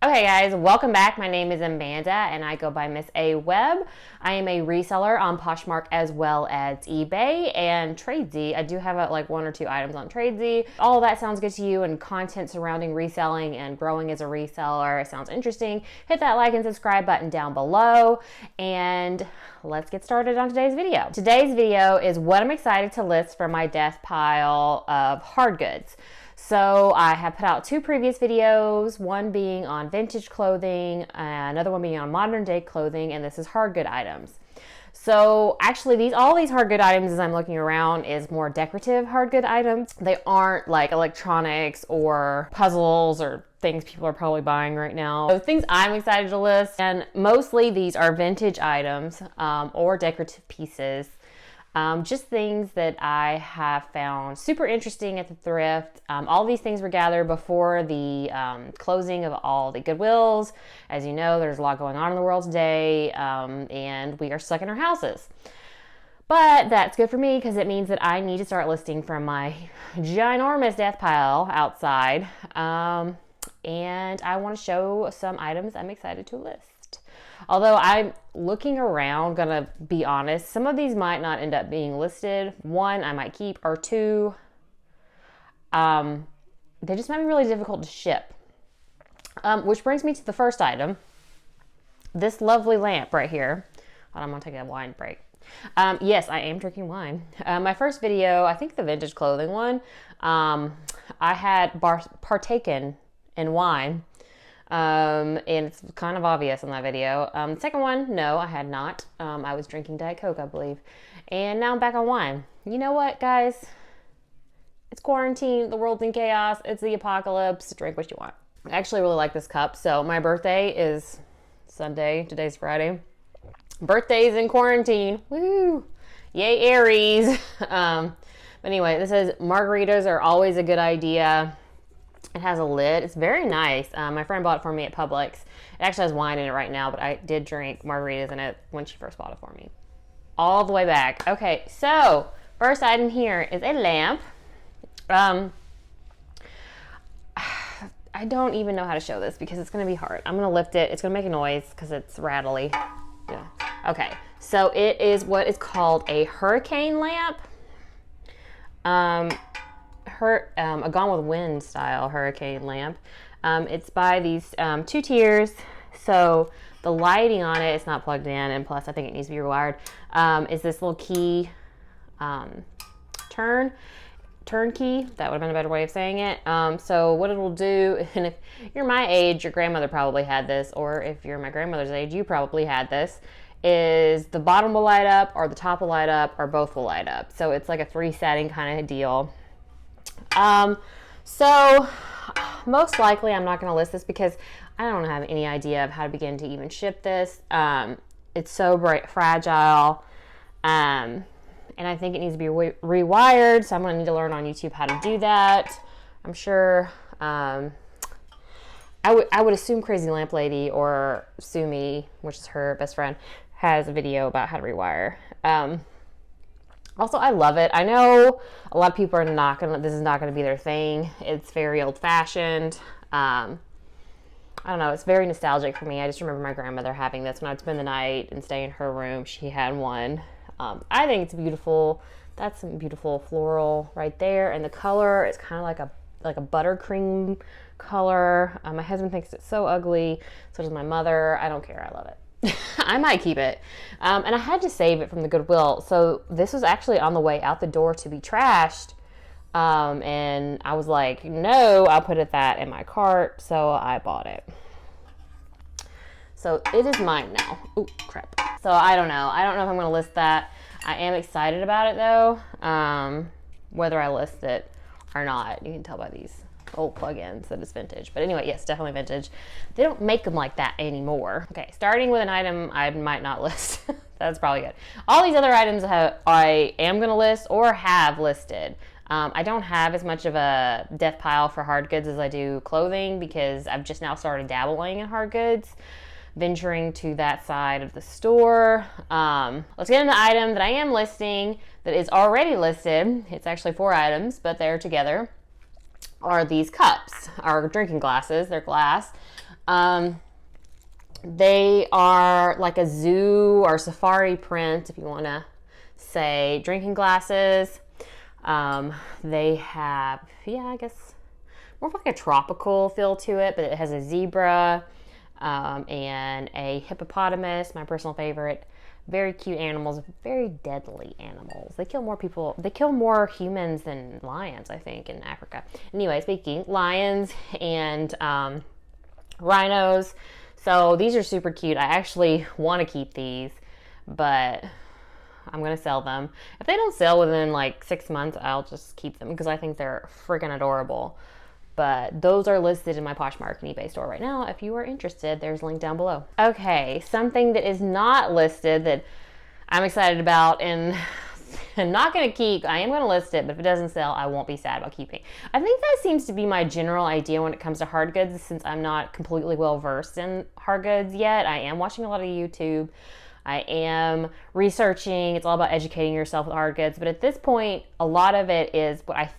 Okay guys, welcome back. My name is Amanda and I go by MSAWEBB. I am a reseller on Poshmark as well as eBay and Tradesy. I do have like one or two items on Tradesy. All of that sounds good to you and content surrounding reselling and growing as a reseller sounds interesting. Hit that like and subscribe button down below and let's get started on today's video. Today's video is what I'm excited to list from my death pile of hard goods. So I have put out two previous videos, one being on vintage clothing, another one being on modern day clothing, and this is hard good items. So actually all these hard good items as I'm looking around is more decorative hard good items. They aren't like electronics or puzzles or things people are probably buying right now. So things I'm excited to list, and mostly these are vintage items or decorative pieces. Just things that I have found super interesting at the thrift. All these things were gathered before the closing of all the Goodwills. As you know, there's a lot going on in the world today, and we are stuck in our houses. But that's good for me because it means that I need to start listing from my ginormous death pile outside. And I want to show some items I'm excited to list. Although I'm looking around, gonna be honest, some of these might not end up being listed. One, I might keep, or two, they just might be really difficult to ship. Which brings me to the first item, this lovely lamp right here. I'm gonna take a wine break. Yes, I am drinking wine. My first video, I think the vintage clothing one, I had partaken in wine. And it's kind of obvious in that video. The second one, no, I had not. I was drinking Diet Coke, I believe. And now I'm back on wine. You know what, guys? It's quarantine. The world's in chaos. It's the apocalypse. Drink what you want. I actually really like this cup. So my birthday is Sunday. Today's Friday. Birthdays in quarantine. Woo! Yay, Aries. But anyway, this says margaritas are always a good idea. It has a lid. It's very nice. My friend bought it for me at Publix. It actually has wine in it right now, but I did drink margaritas in it when she first bought it for me. All the way back. Okay, so first item here is a lamp. I don't even know how to show this because it's going to be hard. I'm going to lift it. It's going to make a noise because it's rattly. Yeah. Okay, so it is what is called a hurricane lamp. A Gone with Wind style hurricane lamp. It's by these two tiers, so the lighting on it is not plugged in, and plus I think it needs to be rewired. Is this little key turn key? That would have been a better way of saying it. So what it'll do, and if you're my age, your grandmother probably had this, or if you're my grandmother's age, you probably had this, is the bottom will light up, or the top will light up, or both will light up. So it's like a 3-setting kind of deal. So most likely I'm not going to list this because I don't have any idea of how to begin to even ship this. It's so fragile. And I think it needs to be rewired. So I'm going to need to learn on YouTube how to do that. I'm sure, I would assume Crazy Lamp Lady or Sumi, which is her best friend, has a video about how to rewire. Also, I love it. I know a lot of people are this is not gonna be their thing. It's very old fashioned. I don't know, it's very nostalgic for me. I just remember my grandmother having this when I'd spend the night and stay in her room. She had one. I think it's beautiful. That's some beautiful floral right there. And the color is kind of like a buttercream color. My husband thinks it's so ugly. So does my mother. I don't care, I love it. I might keep it. And I had to save it from the Goodwill. So this was actually on the way out the door to be trashed. And I was like, no, I'll put that in my cart. So I bought it. So it is mine now. Ooh, crap. So I don't know. I don't know if I'm going to list that. I am excited about it though. Whether I list it or not, you can tell by these old plugins that it's vintage. But anyway, yes, definitely vintage. They don't make them like that anymore. Okay, starting with an item I might not list. That's probably good. All these other items I am gonna list or have listed. I don't have as much of a death pile for hard goods as I do clothing because I've just now started dabbling in hard goods, venturing to that side of the store. Let's get into the item that I am listing that is already listed. It's actually 4 items, but they're together. Are these cups, our drinking glasses. They're glass. They are like a zoo or safari print, if you want to say, drinking glasses. They have, yeah, I guess more of like a tropical feel to it, but it has a zebra and a hippopotamus, my personal favorite. Very cute animals, very deadly animals. They kill more people, they kill more humans than lions, I think, in Africa. Anyway, speaking, lions and rhinos. So these are super cute. I actually want to keep these, but I'm going to sell them. If they don't sell within like 6 months, I'll just keep them because I think they're freaking adorable. But those are listed in my Poshmark and eBay store right now. If you are interested, there's a link down below. Okay, something that is not listed that I'm excited about and I'm not going to keep. I am going to list it, but if it doesn't sell, I won't be sad about keeping. I think that seems to be my general idea when it comes to hard goods, since I'm not completely well versed in hard goods yet. I am watching a lot of YouTube. I am researching. It's all about educating yourself with hard goods. But at this point, a lot of it is what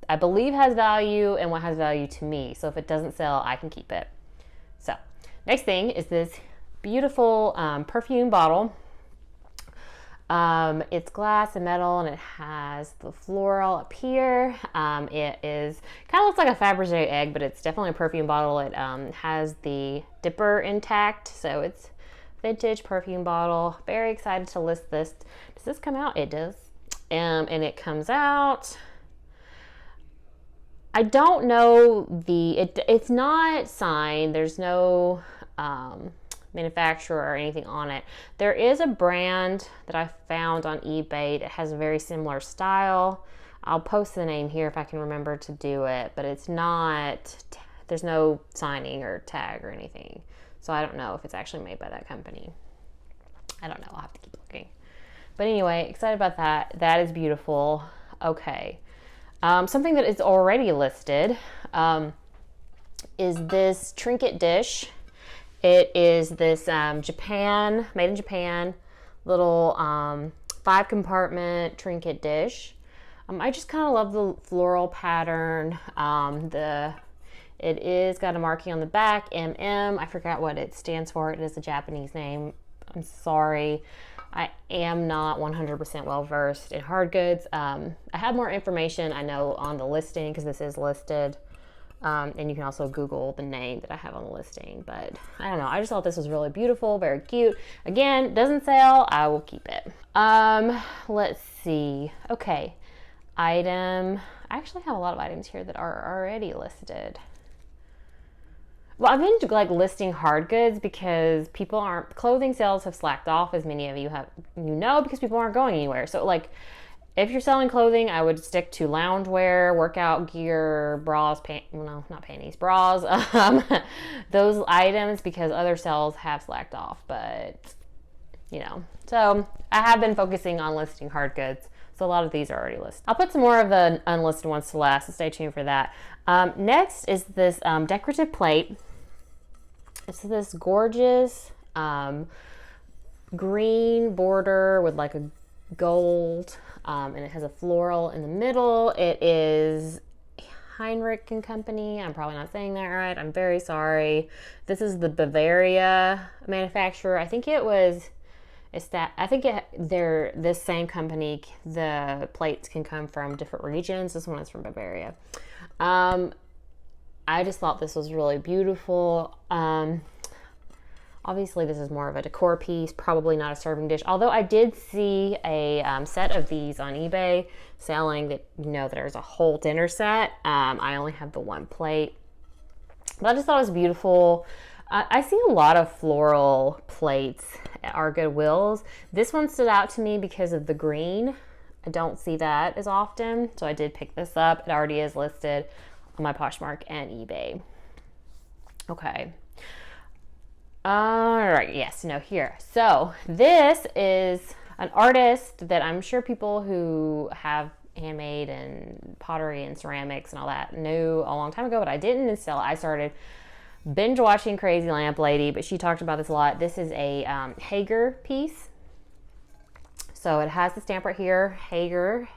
I believe has value and what has value to me. So if it doesn't sell, I can keep it. So next thing is this beautiful perfume bottle. It's glass and metal, and it has the floral up here. It is kind of looks like a Fabergé egg, but it's definitely a perfume bottle. It has the dipper intact, so it's vintage perfume bottle. Very excited to list this. Does this come out? It does. And it comes out. I don't know it's not signed. There's no manufacturer or anything on it. There is a brand that I found on eBay that has a very similar style. I'll post the name here if I can remember to do it, but it's not, there's no signing or tag or anything. So I don't know if it's actually made by that company. I don't know. I'll have to keep looking. But anyway, excited about that. That is beautiful. Okay. Something that is already listed is this Trinket Dish. It is this made in Japan, little 5-compartment Trinket Dish. I just kind of love the floral pattern. It is got a marking on the back, MM. I forgot what it stands for. It is a Japanese name. I'm sorry. I am not 100% well versed in hard goods. I have more information, I know, on the listing because this is listed. And you can also Google the name that I have on the listing. But I don't know. I just thought this was really beautiful, very cute. Again, doesn't sell. I will keep it. Let's see. Okay. Item. I actually have a lot of items here that are already listed. Well, I've been like listing hard goods because clothing sales have slacked off, as many of you because people aren't going anywhere. So like, if you're selling clothing, I would stick to loungewear, workout gear, bras, not panties, bras, those items, because other sales have slacked off. But, so I have been focusing on listing hard goods. So a lot of these are already listed. I'll put some more of the unlisted ones to last, so stay tuned for that. Next is this decorative plate. It's this gorgeous green border with like a gold, and it has a floral in the middle. It is Heinrich and Company. I'm probably not saying that right. I'm very sorry. This is the Bavaria manufacturer. I think this same company, the plates can come from different regions. This one is from Bavaria. I just thought this was really beautiful. Obviously, this is more of a decor piece, probably not a serving dish. Although I did see a set of these on eBay selling that, there's a whole dinner set. I only have the one plate. But I just thought it was beautiful. I see a lot of floral plates at our Goodwills. This one stood out to me because of the green. I don't see that as often, so I did pick this up. It already is listed on my Poshmark and eBay. Okay. All right, yes, here. So this is an artist that I'm sure people who have handmade and pottery and ceramics and all that knew a long time ago, but I didn't until I started binge watching Crazy Lamp Lady, but she talked about this a lot. This is a Hager piece. So it has the stamp right here, Hager,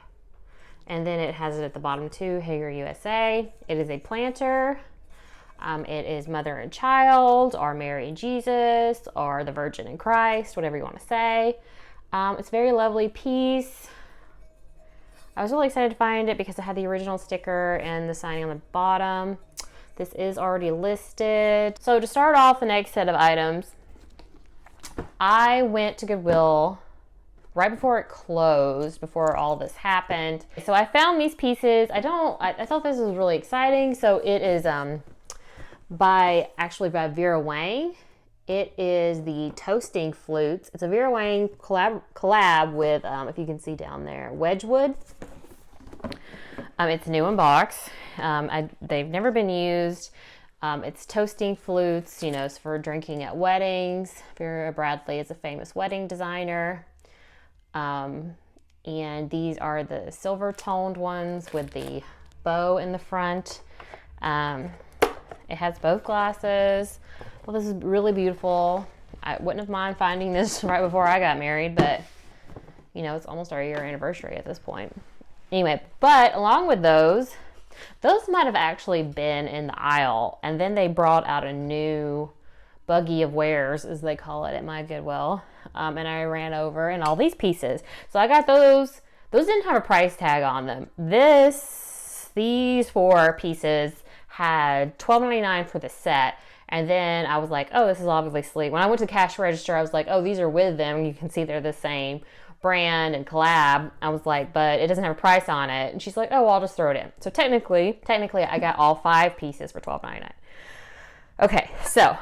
and then it has it at the bottom too, Hager USA. It is a planter. It is Mother and Child, or Mary and Jesus, or the Virgin and Christ, whatever you want to say. It's a very lovely piece. I was really excited to find it because it had the original sticker and the signing on the bottom. This is already listed. So to start off the next set of items, I went to Goodwill right before it closed, before all this happened. So I found these pieces. I thought this was really exciting. So it is by Vera Wang. It is the toasting flutes. It's a Vera Wang collab with, if you can see down there, Wedgwood. It's new in box. They've never been used. It's toasting flutes, you know, for drinking at weddings. Vera Bradley is a famous wedding designer. And these are the silver toned ones with the bow in the front. It has both glasses. Well, this is really beautiful. I wouldn't have mind finding this right before I got married, but you know, it's almost our year anniversary at this point. Anyway, but along with those might have actually been in the aisle, and then they brought out a new buggy of wares, as they call it at my Goodwill, and I ran over and all these pieces. So I got those. Those didn't have a price tag on them. These 4 pieces had $12.99 for the set. And then I was like, oh, this is obviously, when I went to the cash register, I was like, oh, these are with them. You can see they're the same brand and collab. I was like, but it doesn't have a price on it. And she's like, oh, well, I'll just throw it in. So technically, I got all 5 pieces for $12.99. Okay, so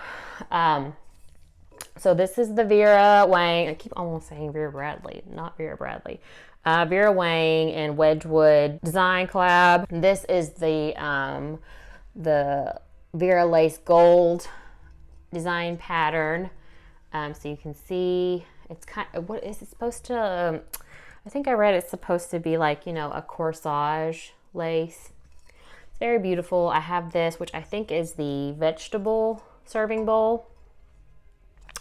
this is the Vera Wang. I keep almost saying Vera Bradley, not Vera Bradley. Vera Wang and Wedgwood design collab. This is the Vera Lace Gold design pattern. So you can see it's kind of, what is it supposed to, I think I read it's supposed to be like, you know, a corsage lace. It's very beautiful. I have this, which I think is the vegetable serving bowl.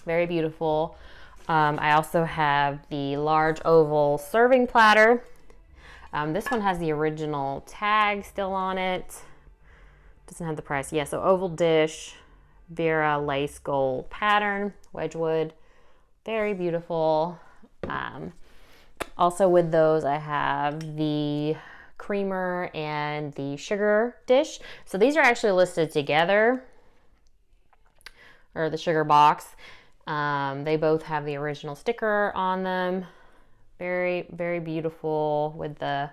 Very beautiful. I also have the large oval serving platter. This one has the original tag still on it. Doesn't have the price. Yeah, so oval dish, Vera Lace Gold pattern, Wedgwood. Very beautiful. Also with those, I have the creamer and the sugar dish. So these are actually listed together, or the sugar box. They both have the original sticker on them. Very, very beautiful with the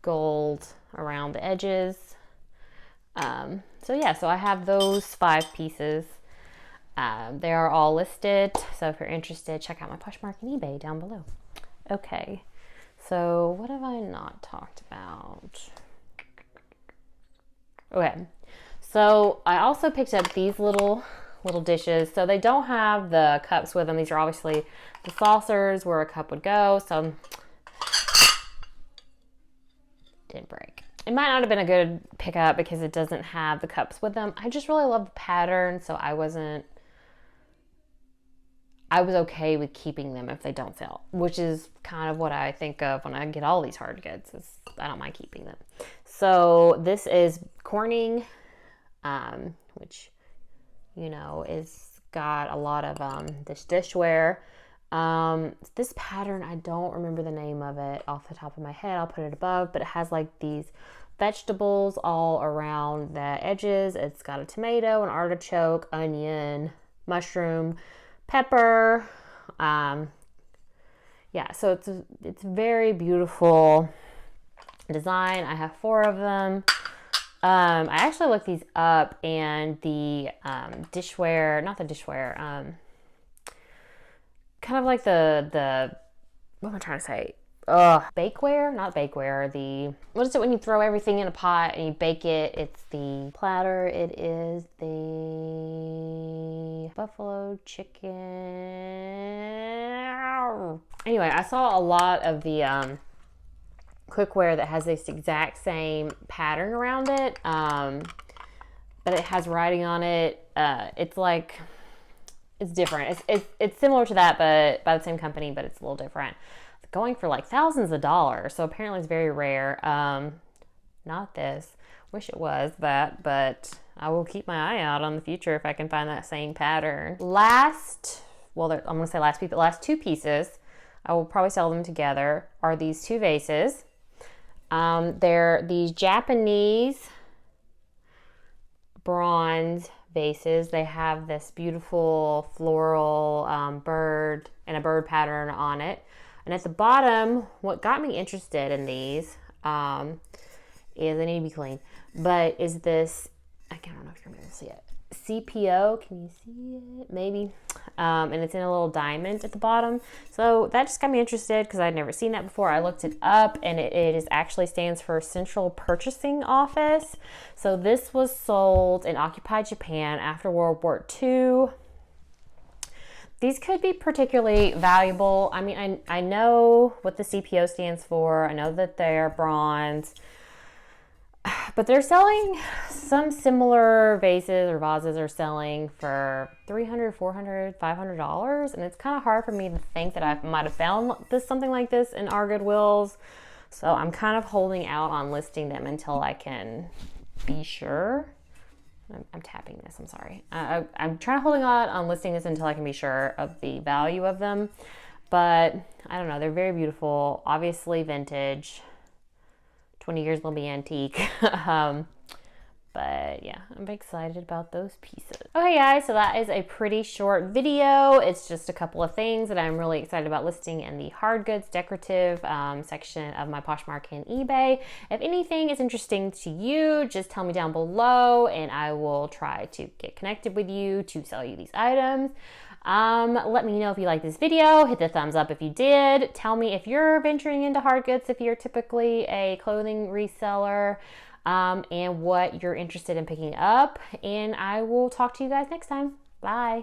gold around the edges. So I have those 5 pieces. They are all listed. So if you're interested, check out my Poshmark and eBay down below. Okay. So what have I not talked about? Okay. So I also picked up these little dishes. So they don't have the cups with them. These are obviously the saucers where a cup would go. So didn't break. It might not have been a good pickup because it doesn't have the cups with them. I just really love the pattern, so I was okay with keeping them if they don't sell, which is kind of what I think of when I get all these hard goods. I don't mind keeping them. So this is Corning, which, you know, is got a lot of this dishware. This pattern, I don't remember the name of it off the top of my head. I'll put it above, but it has like these vegetables all around the edges. It's got a tomato, an artichoke, onion, mushroom, pepper. Yeah, so it's very beautiful design. I have 4 of them. I actually looked these up, and the dishware, not the dishware, kind of like the what am I trying to say? Bakeware, not bakeware. What is it when you throw everything in a pot and you bake it? It's the platter. It is the buffalo chicken. Anyway, I saw a lot of the cookware that has this exact same pattern around it, but it has writing on it. It's like, it's different. It's similar to that, but by the same company, but it's a little different. It's going for like thousands of dollars, so apparently it's very rare. Not this. Wish it was that, but I will keep my eye out on the future if I can find that same pattern. Last, well, I'm gonna say last piece, but last two pieces, I will probably sell them together, are these two vases. They're these Japanese bronze vases. They have this beautiful floral bird and a bird pattern on it. And at the bottom, what got me interested in these is, they need to be clean, but is this, I don't know if you're able to see it, CPO, can you see it? Maybe. And it's in a little diamond at the bottom. So that just got me interested because I'd never seen that before. I looked it up, and it is actually stands for Central Purchasing Office. So this was sold in occupied Japan after World War II. These could be particularly valuable. I mean, I know what the CPO stands for. I know that they're bronze. But they're selling some similar vases or vases are selling for $300, $400, $500. And it's kind of hard for me to think that I might have found something like this in our Goodwills. So I'm kind of holding out on listing them until I can be sure. I'm tapping this, I'm sorry. I'm trying to holding on listing this until I can be sure of the value of them. But I don't know, they're very beautiful, obviously vintage. 20 years will be antique. But yeah, I'm excited about those pieces. Okay guys, so that is a pretty short video. It's just a couple of things that I'm really excited about listing in the hard goods decorative section of my Poshmark and eBay. If anything is interesting to you, just tell me down below and I will try to get connected with you to sell you these items. Let me know if you like this video, hit the thumbs up if you did. Tell me if you're venturing into hard goods, if you're typically a clothing reseller, and what you're interested in picking up. And I will talk to you guys next time. Bye.